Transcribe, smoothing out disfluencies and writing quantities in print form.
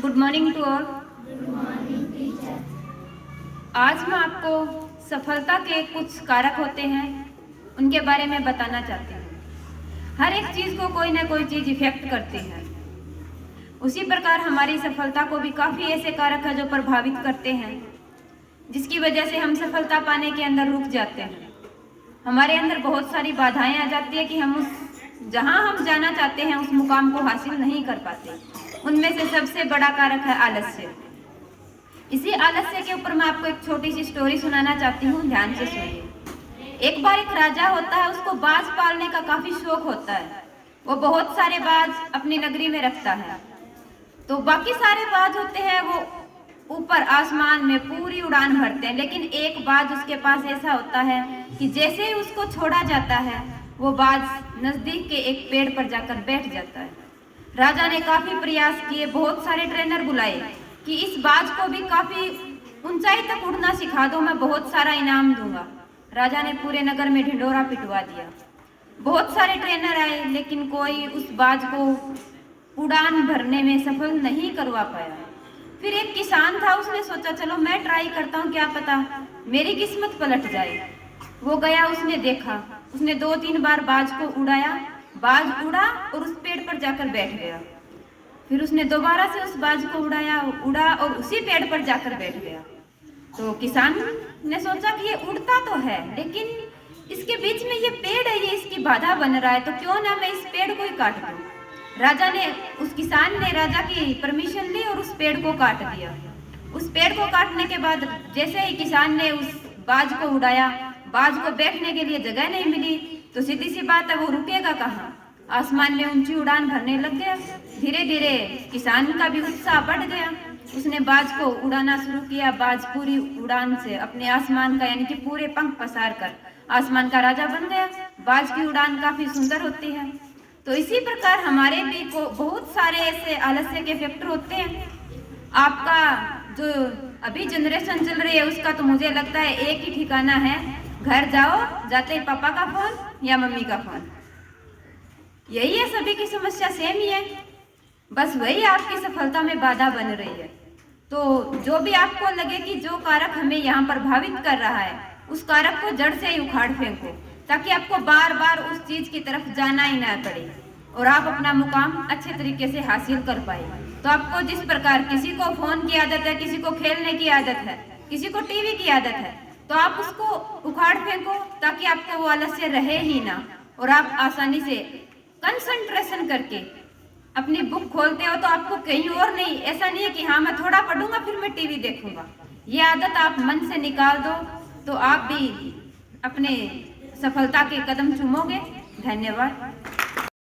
Good morning to all. आज मैं आपको सफलता के कुछ कारक होते हैं उनके बारे में बताना चाहती हूँ। हर एक चीज़ को कोई ना कोई चीज़ इफेक्ट करती है। उसी प्रकार हमारी सफलता को भी काफ़ी ऐसे कारक हैं जो प्रभावित करते हैं, जिसकी वजह से हम सफलता पाने के अंदर रुक जाते हैं। हमारे अंदर बहुत सारी बाधाएं आ जाती है कि हम जहां हम जाना चाहते हैं उस मुकाम को हासिल नहीं कर पाते। उनमें से सबसे बड़ा कारक है आलस्य। इसी आलस्य के ऊपर मैं आपको एक छोटी सी स्टोरी सुनाना चाहती हूँ, ध्यान से सुनिए। एक बार एक राजा होता है, उसको बाज पालने का काफी शौक होता है। वो बहुत सारे बाज अपनी नगरी में रखता है। तो बाकी सारे बाज होते हैं वो ऊपर आसमान में पूरी उड़ान भरते हैं, लेकिन एक बाज उसके पास ऐसा होता है कि जैसे ही उसको छोड़ा जाता है वो बाज नजदीक के एक पेड़ पर जाकर बैठ जाता है। राजा ने काफी प्रयास किए, बहुत सारे ट्रेनर बुलाए कि इस बाज को भी काफी ऊंचाई तक उड़ना सिखा दो, मैं बहुत सारा इनाम दूंगा। राजा ने पूरे नगर में ढिंढोरा पिटवा दिया। बहुत सारे ट्रेनर आए, लेकिन कोई उस बाज को उड़ान भरने में सफल नहीं करवा पाया। फिर एक किसान था, उसने सोचा चलो मैं ट्राई करता हूँ, क्या पता मेरी किस्मत पलट जाए। वो गया, उसने देखा, उसने 2-3 बार बाज को उड़ाया, बाज उड़ा और उस पेड़ पर जाकर बैठ गया। फिर उसने दोबारा से उस बाज को उड़ा और उसी पेड़ पर जाकर बैठ गया। तो किसान ने सोचा कि ये उड़ता तो है, लेकिन इसके बीच में ये पेड़ है, ये इसकी बाधा बन रहा है, तो क्यों ना मैं इस पेड़ को ही काट दूं। उस किसान ने राजा की परमिशन ली और उस पेड़ को काट दिया। उस पेड़ को काटने के बाद जैसे ही किसान ने उस बाज को उड़ाया, बाज को बैठने के लिए जगह नहीं मिली, तो सीधी सी बात है वो रुकेगा कहाँ। आसमान में ऊंची उड़ान भरने लग गया। धीरे धीरे किसान का भी उत्साह बढ़ गया। उसने बाज को उड़ाना शुरू किया। बाज पूरी उड़ान से अपने आसमान का यानी कि पूरे पंख पसार कर आसमान का राजा बन गया। बाज की उड़ान काफी सुंदर होती है। तो इसी प्रकार हमारे भी को बहुत सारे ऐसे आलस्य के फैक्टर होते हैं। आपका जो अभी जनरेशन चल रही है उसका तो मुझे लगता है एक ही ठिकाना है, घर जाओ जाते ही पापा का फोन या मम्मी का फोन। यही है, सभी की समस्या सेम ही है, बस वही आपकी सफलता में बाधा बन रही है। तो जो भी आपको लगे कि जो कारक हमें यहाँ प्रभावित कर रहा है, उस कारक को जड़ से ही उखाड़ फेंको, ताकि आपको बार बार उस चीज की तरफ जाना ही ना पड़े और आप अपना मुकाम अच्छे तरीके से हासिल कर पाए। तो आपको जिस प्रकार किसी को फोन की आदत है, किसी को खेलने की आदत है, किसी को टीवी की आदत है, तो आप उसको उखाड़ फेंको ताकि आपको वो आलस्य रहे ही ना और आप आसानी से कंसंट्रेशन करके अपनी बुक खोलते हो तो आपको कहीं और नहीं, ऐसा नहीं है कि हाँ मैं थोड़ा पढ़ूंगा फिर मैं टीवी देखूंगा। ये आदत आप मन से निकाल दो तो आप भी अपने सफलता के कदम चूमोगे। धन्यवाद।